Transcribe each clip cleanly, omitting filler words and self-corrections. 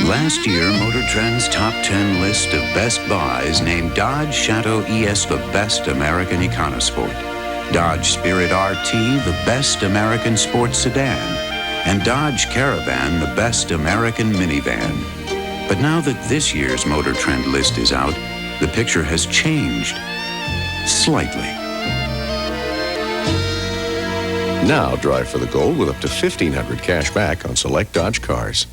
Last year, Motor Trend's top 10 list of best buys named Dodge Shadow ES the best American econosport, Dodge Spirit RT the best American sports sedan, and Dodge Caravan the best American minivan. But now that this year's Motor Trend list is out, the picture has changed slightly. Now drive for the gold with up to $1,500 cash back on select Dodge cars.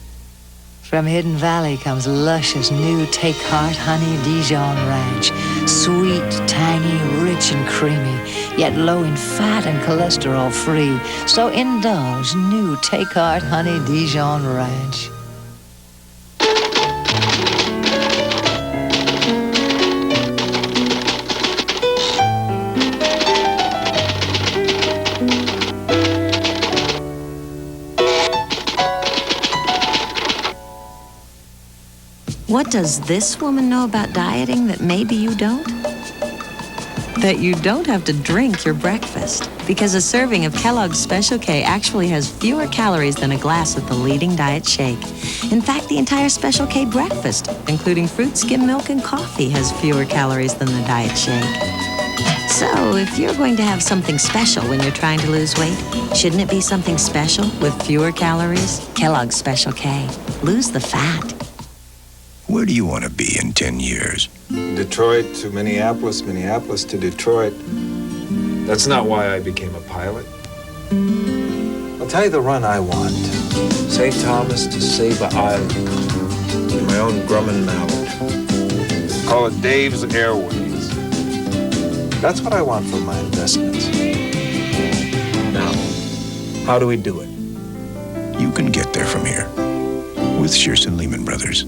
From Hidden Valley comes luscious new Take Heart Honey Dijon Ranch. Sweet, tangy, rich and creamy, yet low in fat and cholesterol free. So indulge new Take Heart Honey Dijon Ranch. What does this woman know about dieting that maybe you don't? That you don't have to drink your breakfast, because a serving of Kellogg Special K actually has fewer calories than a glass of the leading diet shake. In fact, the entire Special K breakfast, including fruit, skim milk, and coffee, has fewer calories than the diet shake. So, if you're going to have something special when you're trying to lose weight, shouldn't it be something special with fewer calories? Kellogg Special K. Lose the fat. Where do you want to be in 10 years? Detroit to Minneapolis, Minneapolis to Detroit. That's not why I became a pilot. I'll tell you the run I want. St. Thomas to Saba Island. In my own Grumman Mallard. Call it Dave's Airways. That's what I want for my investments. Now, how do we do it? You can get there from here. With Shearson Lehman Brothers.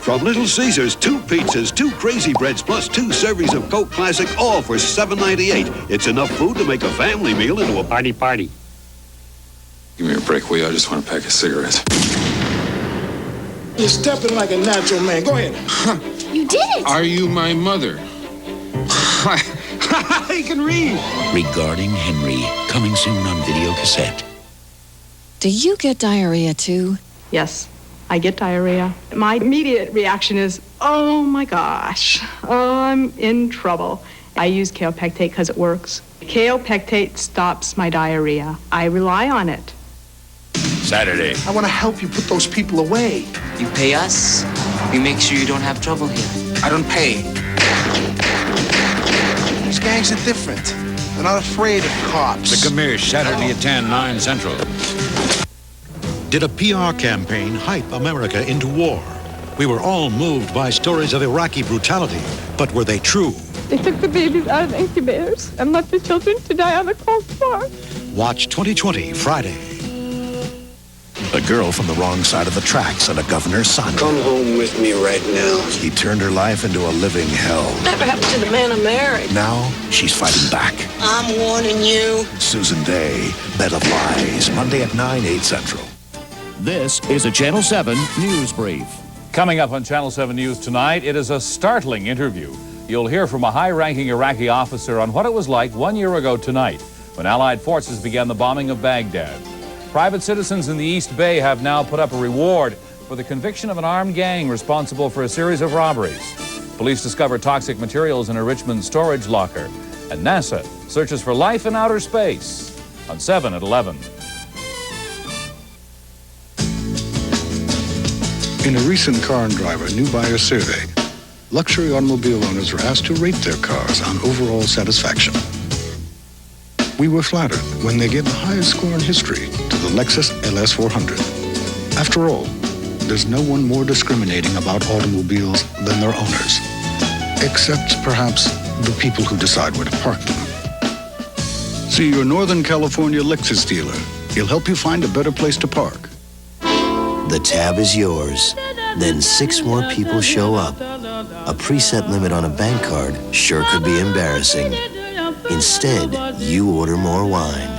From Little Caesars, 2 pizzas, 2 Crazy Breads, plus 2 servings of Coke Classic, all for $7.98. It's enough food to make a family meal into a party. Give me a break, will you? I just want a pack of cigarettes. You're stepping like a natural man. Go ahead. You did it! Are you my mother? I can read. Regarding Henry, coming soon on video cassette. Do you get diarrhea too? Yes, I get diarrhea. My immediate reaction is, oh my gosh, I'm in trouble. I use kaopectate because it works. Kaopectate stops my diarrhea. I rely on it. Saturday. I want to help you put those people away. You pay us, we make sure you don't have trouble here. I don't pay. These gangs are different. They're not afraid of cops. The Gamish, Saturday at 10, 9 Central. Did a PR campaign hype America into war? We were all moved by stories of Iraqi brutality, but were they true? They took the babies out of the incubators and left the children to die on the cold floor. Watch 2020 Friday. A girl from the wrong side of the tracks and a governor's son. Come home with me right now. He turned her life into a living hell. Whatever happened to the man I married? Now, she's fighting back. I'm warning you. Susan Day, Bed of Lies, Monday at 9, 8 Central. This is a Channel 7 News Brief. Coming up on Channel 7 News tonight, it is a startling interview. You'll hear from a high-ranking Iraqi officer on what it was like 1 year ago tonight when Allied forces began the bombing of Baghdad. Private citizens in the East Bay have now put up a reward for the conviction of an armed gang responsible for a series of robberies. Police discover toxic materials in a Richmond storage locker. And NASA searches for life in outer space on 7 at 11. In a recent Car and Driver new buyer survey, luxury automobile owners were asked to rate their cars on overall satisfaction. We were flattered when they gave the highest score in history to the Lexus LS400. After all, there's no one more discriminating about automobiles than their owners, except perhaps the people who decide where to park them. See your Northern California Lexus dealer. He'll help you find a better place to park. The tab is yours. Then 6 more people show up. A preset limit on a bank card sure could be embarrassing. Instead, you order more wine.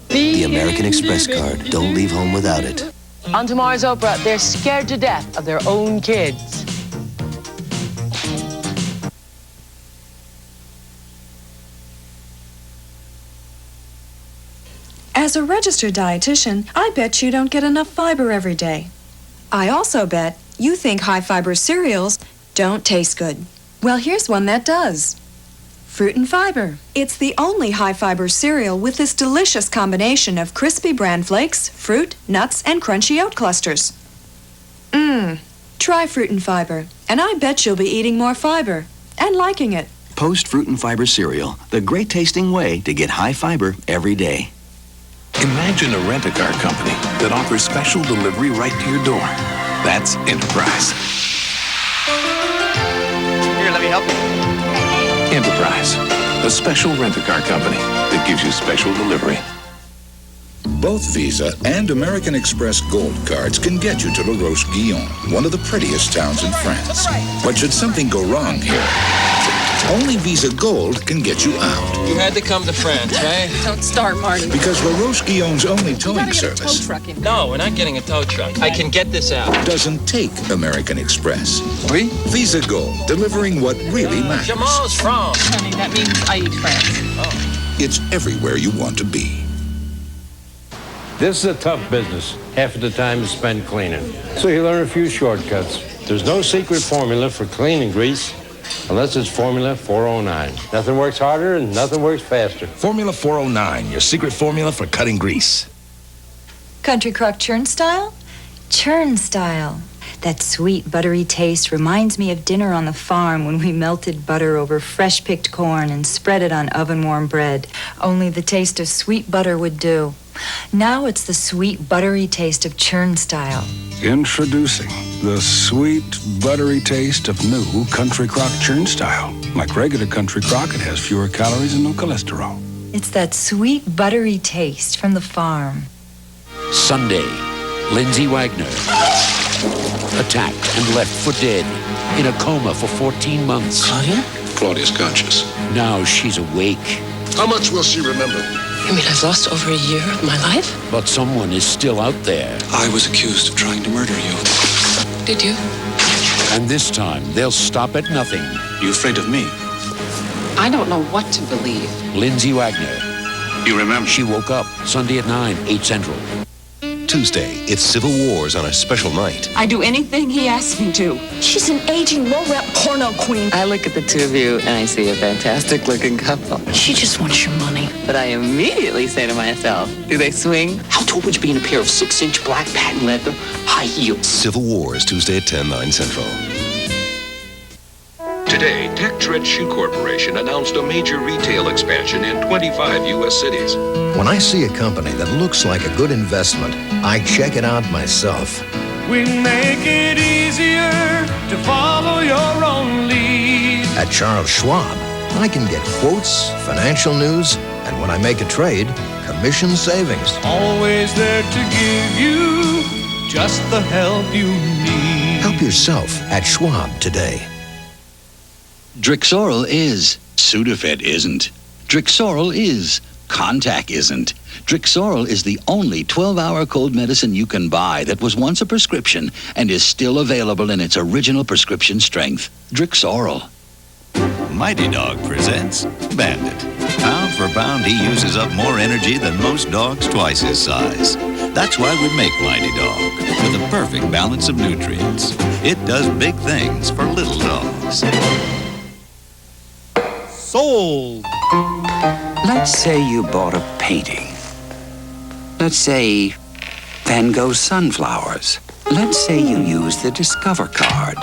The American Express card. Don't leave home without it. On tomorrow's Oprah, they're scared to death of their own kids. As a registered dietitian, I bet you don't get enough fiber every day. I also bet you think high-fiber cereals don't taste good. Well, here's one that does. Fruit and Fiber. It's the only high-fiber cereal with this delicious combination of crispy bran flakes, fruit, nuts, and crunchy oat clusters. Try Fruit and Fiber, and I bet you'll be eating more fiber and liking it. Post Fruit and Fiber cereal, the great-tasting way to get high fiber every day. Imagine a rent-a-car company that offers special delivery right to your door. That's Enterprise. Here, let me help you. Enterprise, a special rent-a-car company that gives you special delivery. Both Visa and American Express Gold cards can get you to La Roche-Guyon, one of the prettiest towns in France. But should something go wrong here, only Visa Gold can get you out. You had to come to France, right? Don't start, Marty. Because La Roche-Guyon's only towing service No, we're not getting a tow truck. I can get this out. doesn't take American Express. Oui? Visa Gold, delivering what really matters. Jamal's France. Honey, that means I eat France. It's everywhere you want to be. This is a tough business. Half of the time is spent cleaning. So you learn a few shortcuts. There's no secret formula for cleaning grease unless it's Formula 409. Nothing works harder and nothing works faster. Formula 409, your secret formula for cutting grease. Country Crock churn style? Churn style. That sweet, buttery taste reminds me of dinner on the farm when we melted butter over fresh-picked corn and spread it on oven-warm bread. Only the taste of sweet butter would do. Now it's the sweet, buttery taste of churn style. Introducing the sweet, buttery taste of new Country Crock churn style. Like regular Country Crock, it has fewer calories and no cholesterol. It's that sweet, buttery taste from the farm. Sunday, Lindsay Wagner, attacked and left for dead, in a coma for 14 months. Claudia? Claudia's conscious. Now she's awake. How much will she remember? You mean I've lost over a year of my life? But someone is still out there. I was accused of trying to murder you. Did you? And this time, they'll stop at nothing. You afraid of me? I don't know what to believe. Lindsay Wagner. You remember? She woke up Sunday at 9, 8 Central. Tuesday, it's Civil Wars on a special night. I do anything he asks me to. She's an aging, low-rep porno queen. I look at the two of you and I see a fantastic-looking couple. She just wants your money. But I immediately say to myself, do they swing? How tall would you be in a pair of 6-inch black patent leather high heels? Civil Wars, Tuesday at 10, 9 Central. Today, Tex-Red Shoe Corporation announced a major retail expansion in 25 U.S. cities. When I see a company that looks like a good investment, I check it out myself. We make it easier to follow your own lead. At Charles Schwab, I can get quotes, financial news, and when I make a trade, commission savings. Always there to give you just the help you need. Help yourself at Schwab today. Drixoral is. Sudafed isn't. Drixoral is. Contac isn't. Drixoral is the only 12-hour cold medicine you can buy that was once a prescription and is still available in its original prescription strength. Drixoral. Mighty Dog presents Bandit. Pound for pound, he uses up more energy than most dogs twice his size. That's why we make Mighty Dog, with a perfect balance of nutrients. It does big things for little dogs. Sold. Let's say you bought a painting. Let's say Van Gogh's sunflowers. Let's say you used the Discover card.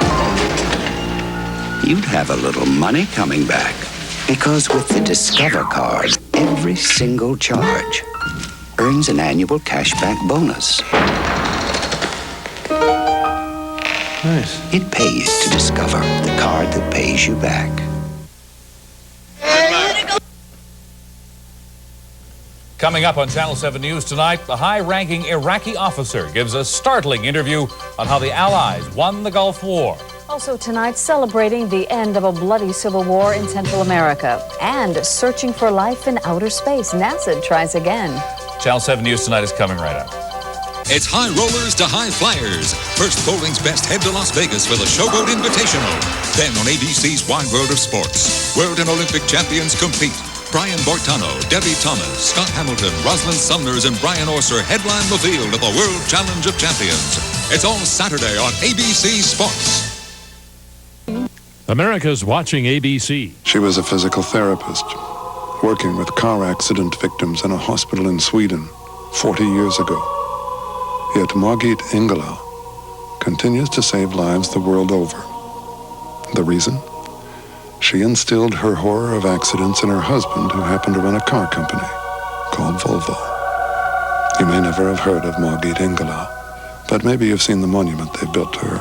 You'd have a little money coming back. Because with the Discover card, every single charge earns an annual cashback bonus. Nice. It pays to Discover, the card that pays you back. Coming up on Channel 7 News tonight, the high-ranking Iraqi officer gives a startling interview on how the Allies won the Gulf War. Also tonight, celebrating the end of a bloody civil war in Central America and searching for life in outer space. NASA tries again. Channel 7 News Tonight is coming right up. It's high rollers to high flyers. First, bowling's best head to Las Vegas for the Showboat Invitational. Then on ABC's Wide World of Sports, world and Olympic champions compete. Brian Bortano, Debbie Thomas, Scott Hamilton, Rosalind Sumners, and Brian Orser headline the field at the World Challenge of Champions. It's all Saturday on ABC Sports. America's watching ABC. She was a physical therapist, working with car accident victims in a hospital in Sweden 40 years ago. Yet Margit Ingela continues to save lives the world over. The reason? She instilled her horror of accidents in her husband, who happened to run a car company called Volvo. You may never have heard of Margit Ingela, but maybe you've seen the monument they built to her.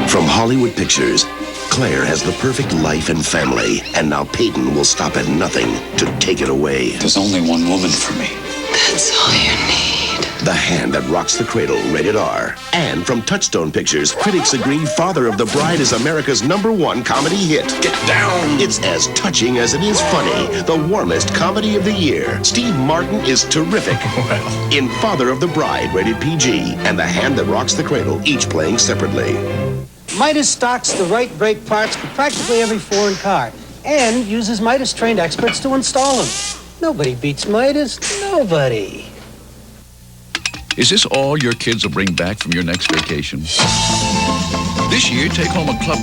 From Hollywood Pictures, Claire has the perfect life and family, and now Peyton will stop at nothing to take it away. There's only one woman for me. That's all you need. The Hand That Rocks the Cradle, rated R. And from Touchstone Pictures, critics agree Father of the Bride is America's #1 comedy hit. Get down! It's as touching as it is funny. The warmest comedy of the year. Steve Martin is terrific. In Father of the Bride, rated PG, and The Hand That Rocks the Cradle, each playing separately. Midas stocks the right brake parts for practically every foreign car and uses Midas-trained experts to install them. Nobody beats Midas. Nobody. Is this all your kids will bring back from your next vacation? This year, take home a club